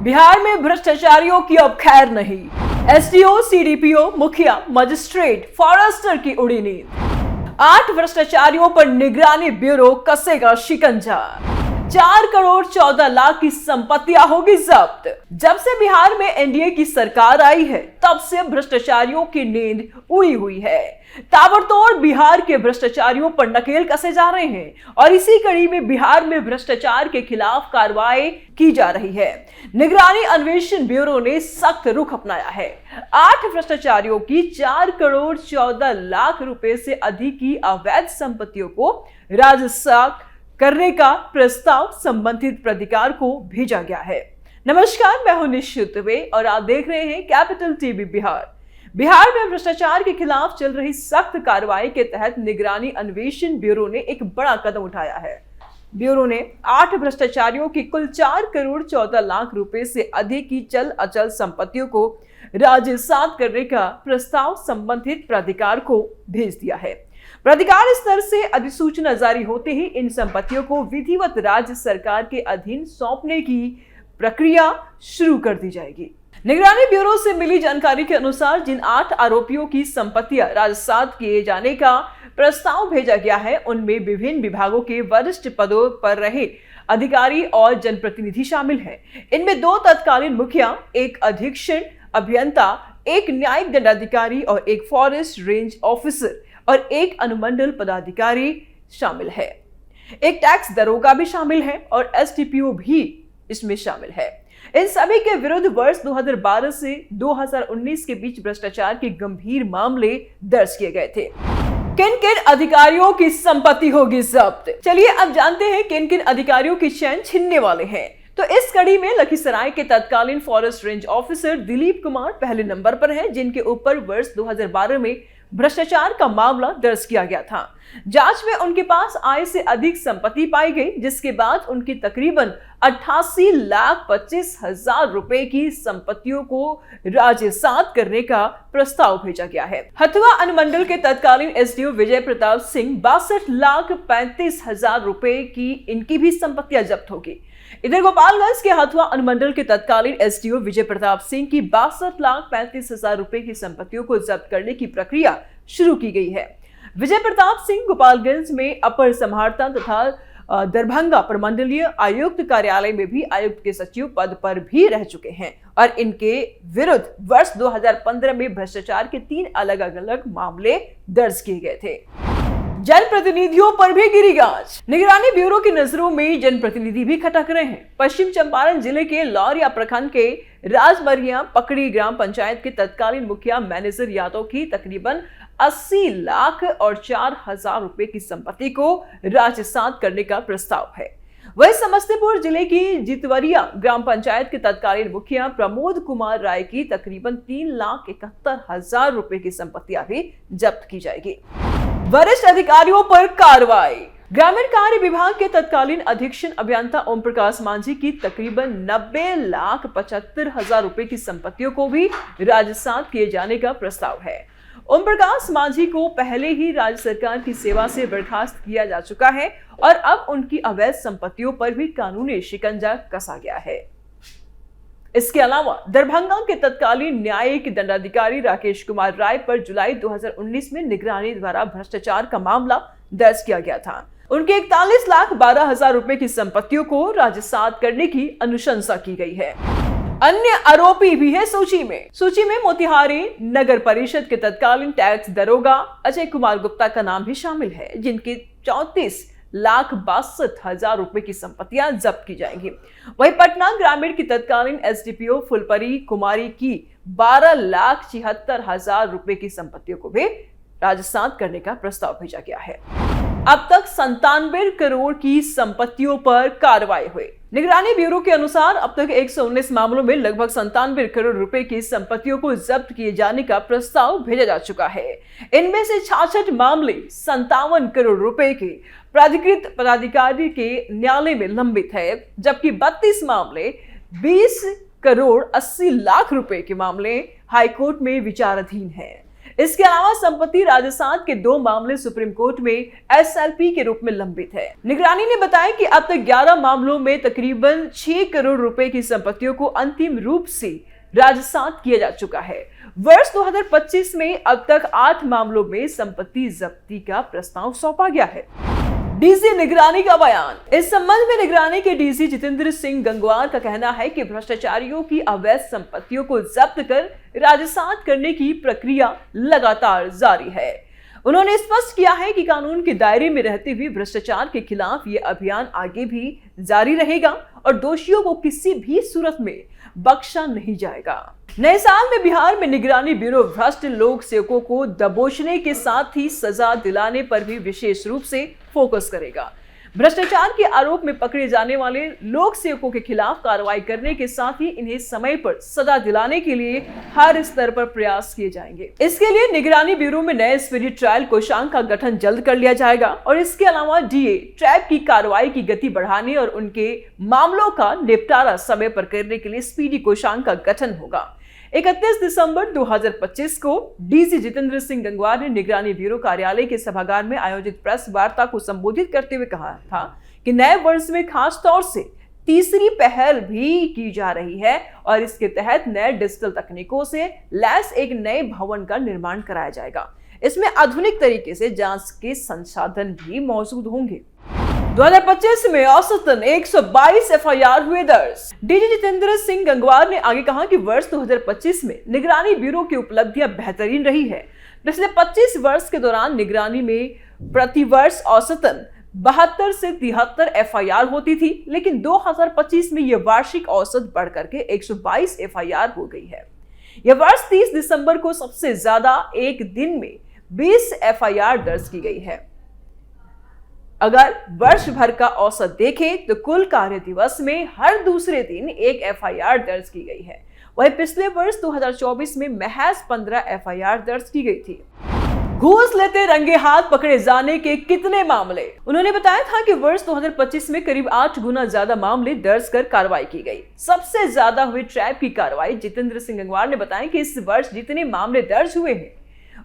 बिहार में भ्रष्टाचारियों की अब खैर नहीं। एसडीओ, सीडीपीओ, मुखिया, मजिस्ट्रेट, फॉरेस्टर की उड़ी नींद। 8 भ्रष्टाचारियों पर निगरानी ब्यूरो कसेगा शिकंजा। 4 करोड़ 14 लाख की संपत्तियां होगी जब्त। जब से बिहार में एनडीए की सरकार आई है, तब से भ्रष्टाचारियों की नींद उड़ी हुई है। ताबड़तोड़ बिहार के भ्रष्टाचारियों पर नकेल कसे जा रहे हैं और इसी कड़ी में बिहार में भ्रष्टाचार के खिलाफ कार्रवाई की जा रही है। निगरानी अन्वेषण ब्यूरो ने सख्त रुख अपनाया है। 8 भ्रष्टाचारियों की 4 करोड़ 14 लाख रुपए से अधिक की अवैध संपत्तियों को राजसात करने का प्रस्ताव संबंधित प्राधिकार को भेजा गया है। नमस्कार, मैं हूं निश्चित दुबे और आप देख रहे हैं कैपिटल टीवी बिहार। बिहार में भ्रष्टाचार के खिलाफ चल रही सख्त कार्रवाई के तहत निगरानी अन्वेषण ब्यूरो ने एक बड़ा कदम उठाया है। ब्यूरो ने 8 भ्रष्टाचारियों की कुल 4 करोड़ 14 लाख रुपए से अधिक की चल अचल संपत्तियों को राजसात करने का प्रस्ताव संबंधित प्राधिकार को भेज दिया है। प्राधिकार स्तर से अधिसूचना जारी होते ही इन संपत्तियों को विधिवत राज्य सरकार के अधीन सौंपने की प्रक्रिया शुरू कर दी जाएगी। निगरानी ब्यूरो से मिली जानकारी के अनुसार जिन 8 आरोपियों की संपत्तियां राजसात किए जाने का प्रस्ताव भेजा गया है, उनमें विभिन्न विभागों के वरिष्ठ पदों पर रहे अधिकारी और जनप्रतिनिधि शामिल हैं। इनमें 2 तत्कालीन मुखिया, 1 अधीक्षण अभियंता, 1 न्यायिक दंडाधिकारी और 1 फॉरेस्ट रेंज ऑफिसर और 1 अनुमंडल पदाधिकारी शामिल है। 1 टैक्स दरोगा भी शामिल है और एसडीपीओ भी इसमें शामिल है। इन सभी के विरुद्ध वर्ष 2012 से 2019 के बीच भ्रष्टाचार के गंभीर मामले दर्ज किए गए थे। किन किन अधिकारियों की संपत्ति होगी जब्त? चलिए अब जानते हैं किन किन अधिकारियों की चैन छिनने वाले हैं। तो इस कड़ी में लखीसराय के तत्कालीन forest range officer Dilip Kumar पहले नंबर पर हैं, जिनके ऊपर वर्ष 2012 में भ्रष्टाचार का मामला दर्ज किया गया था। जांच में उनके पास आय से अधिक संपत्ति पाई गई, जिसके बाद उनकी तकरीबन 88,25,000 रुपए की संपत्तियों को राजसात करने का प्रस्ताव भेजा गया है। हथुआ अनुमंडल के तत्कालीन एसडीओ विजय प्रताप सिंह 62,35,000 रुपए की इनकी भी संपत्तियां जब्त होगी। इधर गोपालगंज के हथुआ अनुमंडल के तत्कालीन एसडीओ विजय प्रताप सिंह की 62,35,000 रुपए की संपत्तियों को जब्त करने की प्रक्रिया शुरू की गई है। विजय प्रताप सिंह गोपालगंज में अपर समाहर्ता तथा दरभंगा प्रमंडलीय आयुक्त कार्यालय में भी आयुक्त के सचिव पद पर भी रह चुके हैं और इनके विरुद्ध वर्ष 2015 में भ्रष्टाचार के 3 अलग अलग मामले दर्ज किए गए थे। जनप्रतिनिधियों पर भी गिरी गाज। निगरानी ब्यूरो की नजरों में जनप्रतिनिधि भी खटक रहे हैं। पश्चिम चंपारण जिले के लौरिया प्रखंड के राजमरिया पकड़ी ग्राम पंचायत के तत्कालीन मुखिया मैनेजर यादव की तकरीबन 80 लाख और 4,000 रुपए की संपत्ति को राजसात करने का प्रस्ताव है। वही समस्तीपुर जिले की जितवरिया ग्राम पंचायत के तत्कालीन मुखिया प्रमोद कुमार राय की तकरीबन 3,71,000 रुपए की संपत्तियां भी जब्त की जाएगी। वरिष्ठ अधिकारियों पर कार्रवाई। ग्रामीण कार्य विभाग के तत्कालीन अधीक्षण अभियंता ओम प्रकाश मांझी की तकरीबन 90,75,000 रुपए की संपत्तियों को भी राजसात किए जाने का प्रस्ताव है। ओम प्रकाश मांझी को पहले ही राज्य सरकार की सेवा से बर्खास्त किया जा चुका है और अब उनकी अवैध संपत्तियों पर भी कानूनी शिकंजा कसा गया है। इसके अलावा दरभंगा के तत्कालीन न्यायिक दंडाधिकारी राकेश कुमार राय पर जुलाई 2019 में निगरानी द्वारा भ्रष्टाचार का मामला दर्ज किया गया था। उनके 41,12,000 रुपए की संपत्तियों को राजसात करने की अनुशंसा की गई है। अन्य आरोपी भी है सूची में मोतिहारी नगर परिषद के तत्कालीन टैक्स दरोगा अजय कुमार गुप्ता का नाम भी शामिल है, जिनकी 34,62,000 रुपए की संपत्तियां जब्त की जाएंगी। वहीं पटना ग्रामीण की तत्कालीन एसडीपीओ फुलपरी कुमारी की 12,76,000 रुपए की संपत्तियों को भी राजसात करने का प्रस्ताव भेजा गया है। अब तक 97 करोड़ की संपत्तियों पर कार्रवाई हुई। निगरानी ब्यूरो के अनुसार अब तक 119 मामलों में लगभग 97 करोड़ रुपए की संपत्तियों को जब्त किए जाने का प्रस्ताव भेजा जा चुका है। इनमें से 66 मामले 57 करोड़ रुपए के प्राधिकृत पदाधिकारी के न्यायालय में लंबित है, जबकि 32 मामले 20 करोड़ 80 लाख रुपए के मामले हाईकोर्ट में विचाराधीन है। इसके अलावा संपत्ति राजस्थान के 2 मामले सुप्रीम कोर्ट में एसएलपी के रूप में लंबित है। निगरानी ने बताया कि अब तक 11 मामलों में तकरीबन 6 करोड़ रुपए की संपत्तियों को अंतिम रूप से राजसात किया जा चुका है। वर्ष 2025 में अब तक 8 मामलों में संपत्ति जब्ती का प्रस्ताव सौंपा गया है। डीसी निगरानी का बयान। इस संबंध में निगरानी के डीसी जितेंद्र सिंह गंगवार का कहना है कि भ्रष्टाचारियों की अवैध संपत्तियों को जब्त कर राजसात करने की प्रक्रिया लगातार जारी है। उन्होंने स्पष्ट किया है कि कानून के दायरे में रहते हुए भ्रष्टाचार के खिलाफ ये अभियान आगे भी जारी रहेगा और दोषियों को किसी भी सूरत में बख्शा नहीं जाएगा। नए साल में बिहार में निगरानी ब्यूरो भ्रष्ट लोक सेवकों को दबोचने के साथ ही सजा दिलाने पर भी विशेष रूप से फोकस करेगा। भ्रष्टाचार के आरोप में पकड़े जाने वाले लोक सेवकों के खिलाफ कार्रवाई करने के साथ ही इन्हें समय पर सजा दिलाने के लिए हर स्तर पर प्रयास किए जाएंगे। इसके लिए निगरानी ब्यूरो में नए स्पीडी ट्रायल कोषांग का गठन जल्द कर लिया जाएगा और इसके अलावा डीए ट्रैप की कार्रवाई की गति बढ़ाने और उनके मामलों का निपटारा समय पर करने के लिए स्पीडी कोषांग का गठन होगा। 31 दिसंबर 2025 को डीसी जितेंद्र सिंह गंगवार ने निगरानी ब्यूरो कार्यालय के सभागार में आयोजित प्रेस वार्ता को संबोधित करते हुए कहा था कि नए वर्ष में खास तौर से तीसरी पहल भी की जा रही है और इसके तहत नए डिजिटल तकनीकों से लैस एक नए भवन का निर्माण कराया जाएगा। इसमें आधुनिक तरीके से जांच के संसाधन भी मौजूद होंगे। 2025 में औसतन 122 एफआईआर हुए दर्ज। डीजी जितेंद्र सिंह गंगवार ने आगे कहा कि वर्ष 2025 में निगरानी ब्यूरो की उपलब्धियां बेहतरीन रही है। पिछले 25 वर्ष के दौरान निगरानी में प्रतिवर्ष औसतन 72 से 73 एफआईआर होती थी, लेकिन 2025 में यह वार्षिक औसत बढ़कर के 122 एफआईआर हो गई है। यह वर्ष 30 दिसंबर को सबसे ज्यादा एक दिन में 20 एफआईआर दर्ज की गई है। अगर वर्ष भर का औसत देखें तो कुल कार्य दिवस में हर दूसरे दिन एक एफआईआर दर्ज की गई है। वहीं पिछले वर्ष 2024 में महज 15 एफआईआर दर्ज की गई थी। घूस लेते रंगे हाथ पकड़े जाने के कितने मामले? उन्होंने बताया था कि वर्ष 2025 में करीब 8 गुना ज्यादा मामले दर्ज कर कार्रवाई की गई। सबसे ज्यादा हुई ट्रैप की कार्रवाई। जितेंद्र सिंह गंगवार ने बताया कि इस वर्ष जितने मामले दर्ज हुए हैं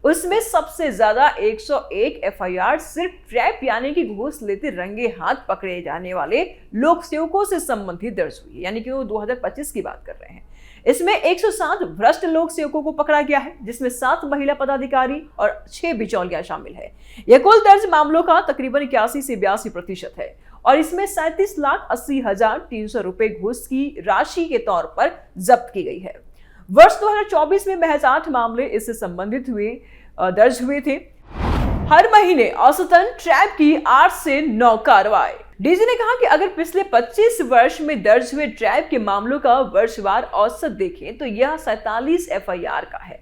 उसमें सबसे ज्यादा 101 एफआईआर सिर्फ ट्रैप यानी कि घूस लेते रंगे हाथ पकड़े जाने वाले लोक सेवकों से संबंधित दर्ज हुई है, यानी कि वो 2025 की बात कर रहे हैं। इसमें 107 भ्रष्ट लोक सेवकों को पकड़ा गया है, जिसमें 7 महिला पदाधिकारी और 6 बिचौलियां शामिल है। यह कुल दर्ज मामलों का तकरीबन 81 से 82% है और इसमें 37,80,300 रुपए घूस की राशि के तौर पर जब्त की गई है। वर्ष 2024 में महज 8 मामले इससे संबंधित दर्ज हुए थे। हर महीने औसतन ट्रैप की 8 से 9 कार्रवाई। डीजी ने कहा कि अगर पिछले 25 वर्ष में दर्ज हुए ट्रैप के मामलों का वर्षवार औसत देखें तो यह 47 एफआईआर का है,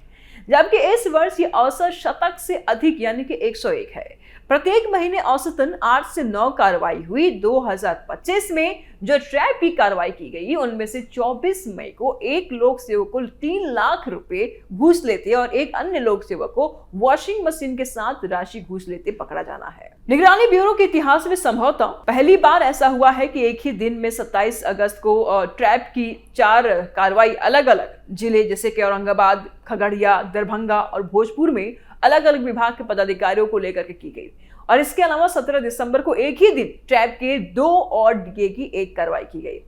जबकि इस वर्ष ये औसत शतक से अधिक यानी कि 101 है। प्रत्येक महीने औसतन 8 से 9 कार्रवाई हुई। 2025 में जो ट्रैप की कार्रवाई की गई उनमें से 24 मई को एक लोक सेवक को 3 लाख रुपए घूस लेते और एक अन्य लोक सेवक को वॉशिंग मशीन के साथ राशि घूस लेते पकड़ा जाना है। निगरानी ब्यूरो के इतिहास में संभवतः पहली बार ऐसा हुआ है कि एक ही दिन में 27 अगस्त को ट्रैप की 4 कार्रवाई अलग अलग जिले जैसे कि औरंगाबाद, खगड़िया, दरभंगा और भोजपुर में अलग अलग विभाग के पदाधिकारियों को लेकर के की गई और इसके अलावा 17 दिसंबर को एक ही दिन ट्रैप के 2 और डीए की 1 कार्रवाई की गई।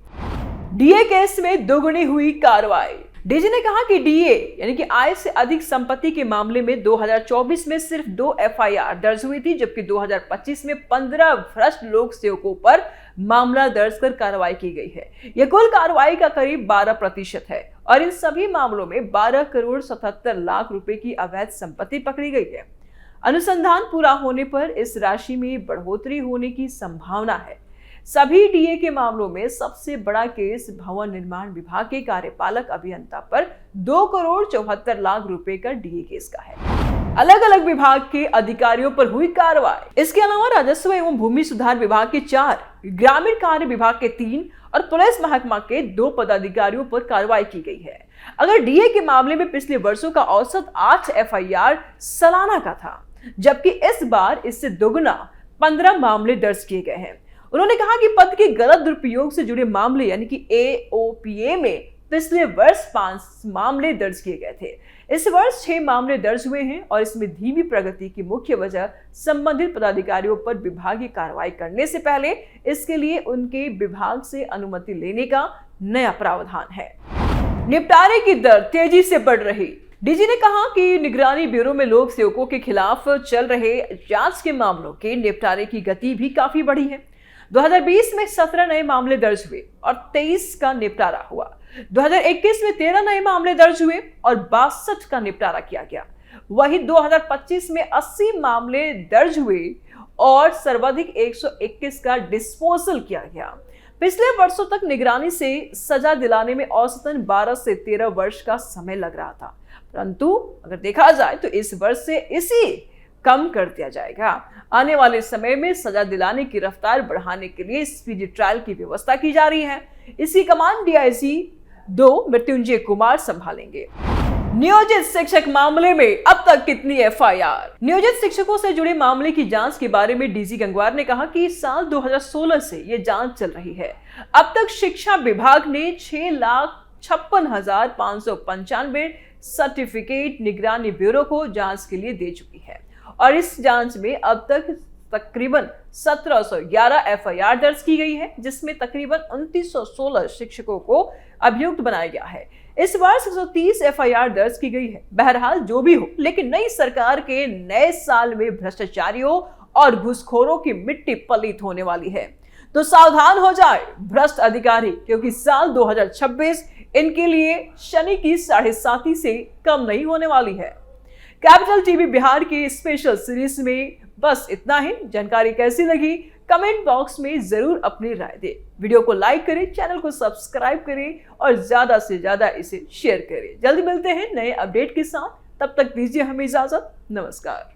डीए केस में दोगुनी हुई कार्रवाई। डीजी ने कहा कि डीए यानी कि आय से अधिक संपत्ति के मामले में 2024 में सिर्फ 2 एफआईआर दर्ज हुई थी, जबकि 2025 में 15 भ्रष्ट लोक सेवकों पर मामला दर्ज कर कार्रवाई की गई है। यह कुल कार्रवाई का करीब 12% है और इन सभी मामलों में 12 करोड़ 77 लाख रुपए की अवैध संपत्ति पकड़ी गई है। अनुसंधान पूरा होने पर इस राशि में बढ़ोतरी होने की संभावना है। सभी डीए के मामलों में सबसे बड़ा केस भवन निर्माण विभाग के कार्यपालक अभियंता पर 2 करोड़ 74 लाख रुपए का डीए केस का है। अलग अलग विभाग के अधिकारियों पर हुई कार्रवाई। इसके अलावा राजस्व एवं भूमि सुधार विभाग के 4, ग्रामीण कार्य विभाग के 3 और पुलिस महकमा के 2 पदाधिकारियों पर कार्रवाई की गई है। अगर डीए के मामले में पिछले वर्षों का औसत 8 एफआईआर सालाना का था, जबकि इस बार इससे दोगुना 15 मामले दर्ज किए गए हैं। उन्होंने कहा कि पद के गलत दुरुपयोग से जुड़े मामले यानी कि एओपीए में पिछले वर्ष 5 मामले दर्ज किए गए थे। इस वर्ष 6 मामले दर्ज हुए हैं और इसमें धीमी प्रगति की मुख्य वजह संबंधित पदाधिकारियों पर विभागीय कार्रवाई करने से पहले इसके लिए उनके विभाग से अनुमति लेने का नया प्रावधान है। निपटारे की दर तेजी से बढ़ रही। डीजी ने कहा कि निगरानी ब्यूरो में लोक सेवकों के खिलाफ चल रहे जांच के मामलों के निपटारे की गति भी काफी बढ़ी है। 2020 में 17 नए मामले दर्ज हुए और 23 का निपटारा हुआ। 2021 में 13 नए मामले दर्ज हुए और 62 का निपटारा किया गया। वहीं 2025 में 80 मामले दर्ज हुए और सर्वाधिक 121 का डिस्पोजल किया गया। पिछले वर्षों तक निगरानी से सजा दिलाने में औसतन 12 से 13 वर्ष का समय लग रहा था, परंतु अगर देखा जाए तो इस वर्ष से इसी कम कर दिया जाएगा। आने वाले समय में सजा दिलाने की रफ्तार बढ़ाने के लिए स्पीडी ट्रायल की व्यवस्था की जा रही है। इसकी कमान डीआईजी 2 मृत्युंजय कुमार संभालेंगे। नियोजित शिक्षक मामले में अब तक कितनी एफआईआर? नियोजित शिक्षकों से जुड़े मामले की जांच के बारे में डीजी गंगवार ने कहा कि साल 2016 से ये जांच चल रही है। अब तक शिक्षा विभाग ने 6,56,595 सर्टिफिकेट निगरानी ब्यूरो को जांच के लिए दे चुकी है और इस जांच में अब तक तकरीबन 1711 एफआईआर दर्ज की गई है, जिसमें तकरीबन 2916 शिक्षकों को अभियुक्त बनाया गया है। इस वर्ष 130 एफआईआर दर्ज की गई है। बहरहाल जो भी हो, लेकिन नई सरकार के नए साल में भ्रष्टाचारियों और घूसखोरों की मिट्टी पलीत होने वाली है, तो सावधान हो जाए भ्रष्ट अधिकारी, क्योंकि साल 2026 इनके लिए शनि की 7.5 से कम नहीं होने वाली है। कैपिटल टीवी बिहार की स्पेशल सीरीज में बस इतना ही। जानकारी कैसी लगी कमेंट बॉक्स में जरूर अपनी राय दें। वीडियो को लाइक करें, चैनल को सब्सक्राइब करें और ज्यादा से ज्यादा इसे शेयर करें। जल्दी मिलते हैं नए अपडेट के साथ, तब तक दीजिए हमें इजाजत। नमस्कार।